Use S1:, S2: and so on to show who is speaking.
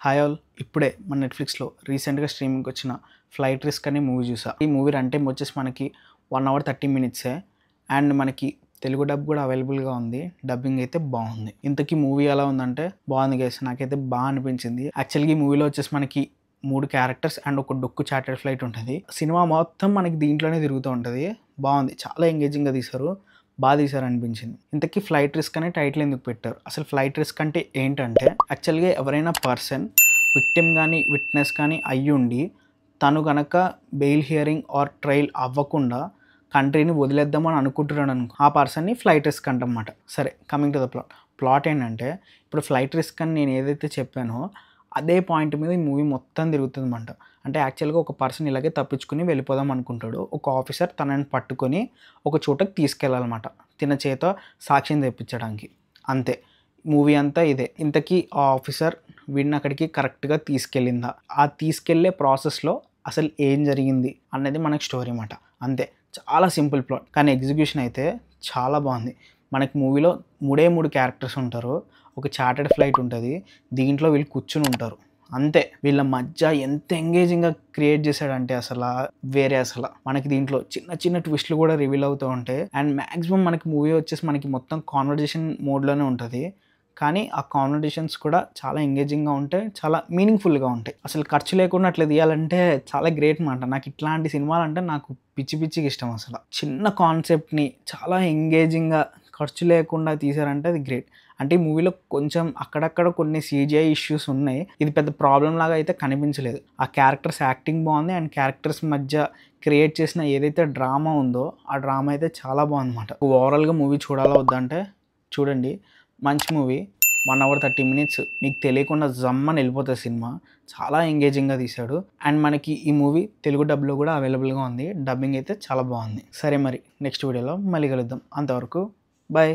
S1: Hi all. ఇప్పుడే మన నెట్‌ఫ్లిక్స్‌లో రీసెంట్‌గా స్ట్రీమింగ్‌కి వచ్చిన 'ఫ్లైట్ రిస్క్' అనే మూవీ చూసా. ఈ మూవీ రన్ టైమ్ వచ్చేసి మనకి 1 అవర్ 30 మినిట్సే. అండ్ మనకి తెలుగు డబ్ కూడా అవైలబుల్‌గా ఉంది. డబ్బింగ్ అయితే బాగుంది. ఇంతకీ మూవీ ఎలా ఉందంటే బాగుంది గైస్. నాకైతే బాగా అనిపించింది. యాక్చువల్‌గా ఈ మూవీలో వచ్చేసి మనకి 3 క్యారెక్టర్స్ అండ్ ఒక డొక్కు చార్టర్డ్ ఫ్లైట్ ఉంటది. సినిమా మొత్తం మనకి దీంట్లోనే తిరుగుతూ ఉంటది. బాగుంది. చాలా ఎంగేజింగ్‌గా తీశారు. తీశారనిపించింది. ఇంతకీ 'ఫ్లైట్ రిస్క్' అనే టైటిల్ ఎందుకు పెట్టారు? అసలు ఫ్లైట్ రిస్క్ అంటే ఏంటంటే యాక్చువల్‌గా ఎవరైనా పర్సన్ విక్టిమ్ గానీ, విట్‌నెస్ కానీ అయ్యుండి తను గనక బెయిల్ హియరింగ్ ఆర్ ట్రయల్ అవ్వకుండా కంట్రీని వదిలేద్దామని అనుకుంటున్నాడనుకో, ఆ పర్సన్‌ని ఫ్లైట్ రిస్క్ అంటామన్నమాట. సరే, coming to the plot. Plot ఏంటంటే ఇప్పుడు ఫ్లైట్ రిస్క్ అని నేను ఏదైతే చెప్పానో అదే పాయింట్ మీద ఈ మూవీ మొత్తం తిరుగుతుందన్నమాట. అంటే యాక్చువల్‌గా ఒక పర్సన్ ఇలాగే తప్పించుకొని వెళ్ళిపోదాం అనుకుంటాడు. ఒక ఆఫీసర్ తనని పట్టుకొని ఒక చోటకి తీసుకెళ్ళాలన్నమాట. తిన చేత సాక్ష్యం తెప్పించడానికి. అంతే. మూవీ అంతా ఇదే. ఇంతకీ ఆ ఆఫీసర్ వీడిని అక్కడికి కరెక్ట్‌గా తీసుకెళ్ళిందా? ఆ తీసుకెళ్ళే ప్రాసెస్‌లో అసలు ఏం జరిగింది అన్నది మనకి స్టోరీ మాట. అంతే. చాలా సింపుల్ ప్లాట్. కానీ ఎగ్జిక్యూషన్ అయితే చాలా బాగుంది. మనకి మూవీలో 3 క్యారెక్టర్స్ ఉంటారు. ఒక చార్టర్డ్ ఫ్లైట్ ఉంటది. దీంట్లో వీళ్ళు కూర్చొని ఉంటారు. అంతే. వీళ్ళ మధ్య ఎంత ఎంగేజింగ్‌గా క్రియేట్ చేశాడంటే వేరే అసల. మనకి దీంట్లో చిన్న చిన్న ట్విస్ట్‌లు కూడా రివీల్ అవుతూ ఉంటాయి. అండ్ మాక్సిమం మనకి మూవీ వచ్చేసి మనకి మొత్తం కాన్వర్జేషన్ మోడ్‌లోనే ఉంటది. కానీ ఆ కాన్వర్జేషన్స్ కూడా చాలా ఎంగేజింగ్‌గా ఉంటాయి. చాలా మీనింగ్‌ఫుల్‌గా ఉంటాయి. అసలు ఖర్చు లేకుండా అట్లా తీయాలంటే చాలా గ్రేట్ మాట. నాకు ఇట్లాంటి సినిమాలంటే నాకు పిచ్చిగా ఇష్టం అసల. చిన్న కాన్సెప్ట్‌ని చాలా ఎంగేజింగ్‌గా ఖర్చు లేకుండా తీశారంటే అది గ్రేట్. అంటే ఈ మూవీలో కొంచెం అక్కడక్కడ కొన్ని సీజీఐ ఇష్యూస్ ఉన్నాయి. ఇది పెద్ద ప్రాబ్లమ్ లాగా అయితే కనిపించలేదు. ఆ క్యారెక్టర్స్ యాక్టింగ్ బాగుంది. అండ్ క్యారెక్టర్స్ మధ్య క్రియేట్ చేసిన ఏదైతే డ్రామా ఉందో ఆ డ్రామా అయితే చాలా బాగుందన్నమాట. ఓవరాల్‌గా మూవీ చూడాలా వద్దా అంటే చూడండి. మంచి మూవీ. 1 అవర్ 30 మినిట్స్ మీకు తెలియకుండా జమ్మని వెళ్ళిపోతుంది సినిమా. చాలా ఎంగేజింగ్‌గా తీశాడు. అండ్ మనకి ఈ మూవీ తెలుగు డబ్‌లో కూడా అవైలబుల్‌గా ఉంది. డబ్బింగ్ అయితే చాలా బాగుంది. సరే మరి నెక్స్ట్ వీడియోలో మళ్ళీ కలుద్దాం. అంతవరకు బాయ్.